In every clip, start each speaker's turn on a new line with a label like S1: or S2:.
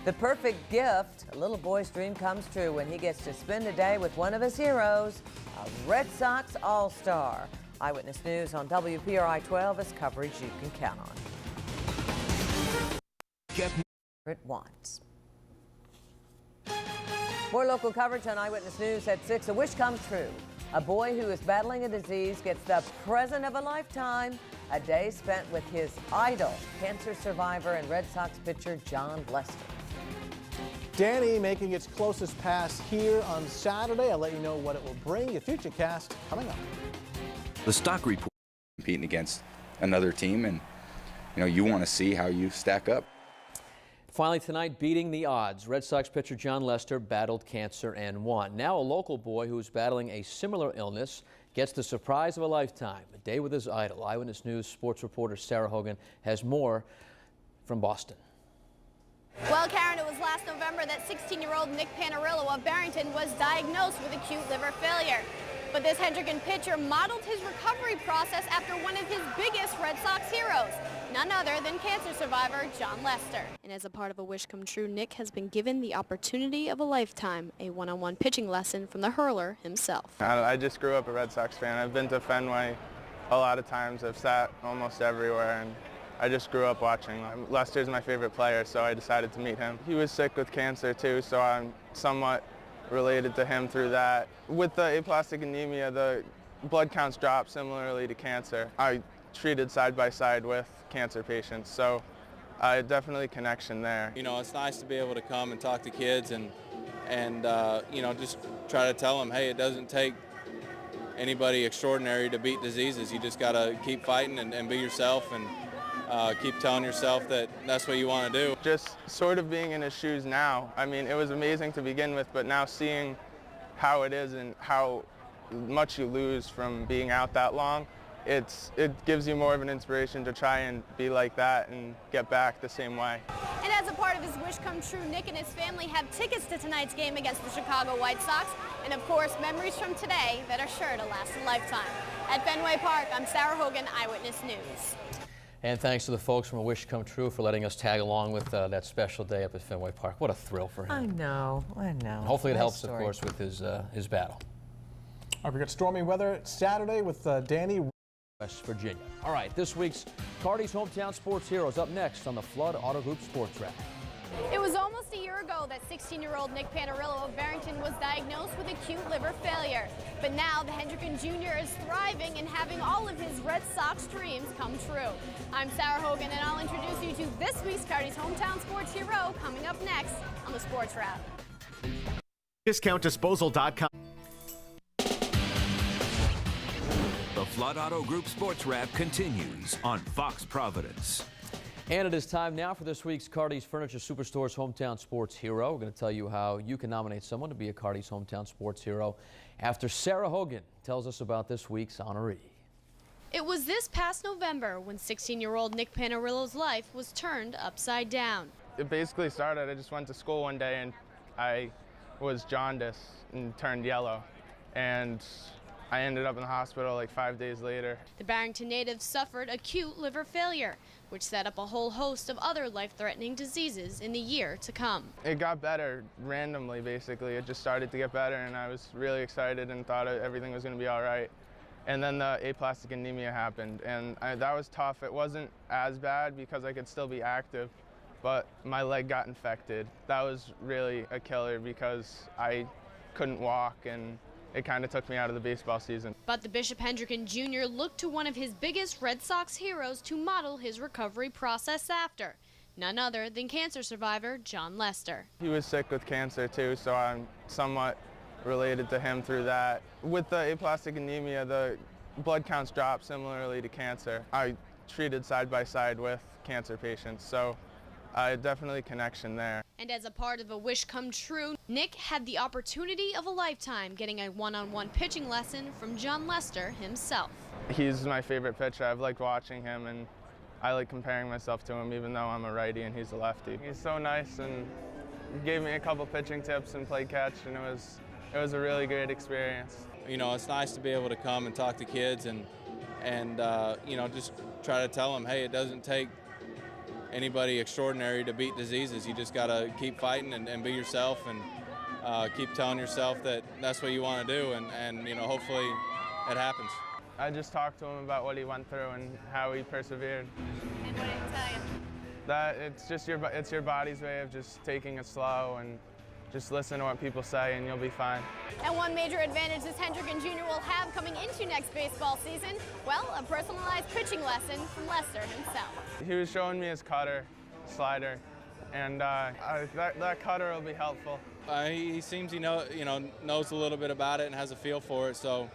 S1: The perfect gift. A little boy's dream comes true when he gets to spend a day with one of his heroes, a Red Sox All-Star. Eyewitness News on WPRI 12 is coverage you can count on. It wants. More local coverage on Eyewitness News at 6. A wish comes true. A boy who is battling a disease gets the present of a lifetime. A day spent with his idol, cancer survivor and Red Sox pitcher Jon Lester.
S2: Danny making its closest pass here on Saturday. I'll let you know what it will bring. Your future cast coming up.
S3: The stock report competing against another team, and you want to see how you stack up.
S4: Finally tonight, beating the odds. Red Sox pitcher Jon Lester battled cancer and won. Now a local boy who is battling a similar illness gets the surprise of a lifetime. A day with his idol. Eyewitness News sports reporter Sarah Hogan has more from Boston.
S5: Well, Karen, it was last November that 16-year-old Nick Panarello of Barrington was diagnosed with acute liver failure. But this Hendricken pitcher modeled his recovery process after one of his biggest Red Sox heroes, none other than cancer survivor Jon Lester. And as a part of a wish come true, Nick has been given the opportunity of a lifetime, a one-on-one pitching lesson from the hurler himself.
S6: I just grew up a Red Sox fan. I've been to Fenway a lot of times. I've sat almost everywhere, and I just grew up watching. Lester's my favorite player, so I decided to meet him. He was sick with cancer too, so I'm somewhat related to him through that. With the aplastic anemia, the blood counts drop similarly to cancer. I treated side by side with cancer patients, so definitely connection there.
S7: It's nice to be able to come and talk to kids and just try to tell them, hey, it doesn't take anybody extraordinary to beat diseases. You just got to keep fighting and be yourself and keep telling yourself that that's what you want to do. Just sort of being in his shoes now. I mean, it was amazing to begin with, but now seeing how it is and how much you lose from being out that long, it gives you more of an inspiration to try and be like that and get back the same way.
S5: And as a part of his wish come true, Nick and his family have tickets to tonight's game against the Chicago White Sox, and of course, memories from today that are sure to last a lifetime. At Fenway Park, I'm Sarah Hogan, Eyewitness News.
S4: And thanks to the folks from A Wish Come True for letting us tag along with that special day up at Fenway Park. What a thrill for him.
S1: I know.
S4: Hopefully it helps, of course, with his battle.
S2: All right, we got stormy weather Saturday with Danny.
S4: West Virginia. All right, this week's Cardi's Hometown Sports Heroes up next on the Flood Auto Group Sports Wrap.
S5: It was almost a year ago that 16-year-old Nick Panarello of Barrington was diagnosed with acute liver failure. But now the Hendricken Jr. is thriving and having all of his Red Sox dreams come true. I'm Sarah Hogan, and I'll introduce you to this week's Cardi's Hometown Sports Hero coming up next on the Sports Wrap.
S8: DiscountDisposal.com.
S9: The Flood Auto Group Sports Wrap continues on Fox Providence.
S4: And it is time now for this week's Cardi's Furniture Superstore's Hometown Sports Hero. We're going to tell you how you can nominate someone to be a Cardi's Hometown Sports Hero after Sarah Hogan tells us about this week's honoree.
S5: It was this past November when 16-year-old Nick Panarello's life was turned upside down.
S6: It basically started, I just went to school one day and I was jaundiced and turned yellow. And I ended up in the hospital like 5 days later.
S5: The Barrington native suffered acute liver failure, which set up a whole host of other life-threatening diseases in the year to come.
S6: It got better randomly, basically. It just started to get better, and I was really excited and thought everything was going to be all right. And then the aplastic anemia happened, and that was tough. It wasn't as bad because I could still be active, but my leg got infected. That was really a killer because I couldn't walk, and it kind of took me out of the baseball season.
S5: But the Bishop Hendricken Jr. looked to one of his biggest Red Sox heroes to model his recovery process after, none other than cancer survivor Jon Lester.
S6: He was sick with cancer too, so I'm somewhat related to him through that. With the aplastic anemia, the blood counts drop similarly to cancer. I treated side by side with cancer patients, so definitely connection there.
S5: And as a part of a wish come true, Nick had the opportunity of a lifetime getting a one-on-one pitching lesson from Jon Lester himself.
S6: He's my favorite pitcher. I've liked watching him, and I like comparing myself to him even though I'm a righty and he's a lefty. He's so nice and gave me a couple pitching tips and played catch, and it was a really great experience.
S7: It's nice to be able to come and talk to kids and just try to tell them, hey, it doesn't take anybody extraordinary to beat diseases. You just got to keep fighting and be yourself, and keep telling yourself that that's what you want to do, and you know, hopefully it happens.
S6: I just talked to him about what he went through and how he persevered.
S5: And what did he tell you?
S6: That it's your body's way of just taking it slow and just listen to what people say and you'll be fine.
S5: And one major advantage this Hendricken Jr. will have coming into next baseball season, well, a personalized pitching lesson from Lester himself.
S6: He was showing me his cutter, slider, and that cutter will be helpful.
S7: He seems he knows a little bit about it and has a feel for it. So,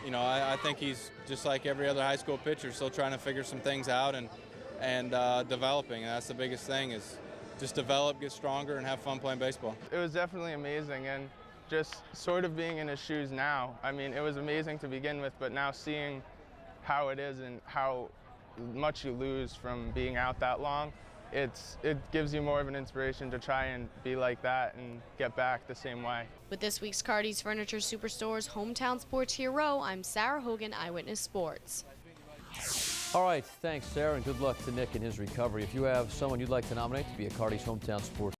S7: you know, I think he's just like every other high school pitcher, still trying to figure some things out and developing. And that's the biggest thing, is just develop, get stronger, and have fun playing baseball.
S6: It was definitely amazing, and just sort of being in his shoes now. I mean, it was amazing to begin with, but now seeing how it is and how much you lose from being out that long, it gives you more of an inspiration to try and be like that and get back the same way.
S8: With this week's Cardi's Furniture Superstore's Hometown Sports Hero, I'm Sarah Hogan, Eyewitness Sports.
S4: All right, thanks, Sarah, and good luck to Nick in his recovery. If you have someone you'd like to nominate to be a Cardi's Hometown Sports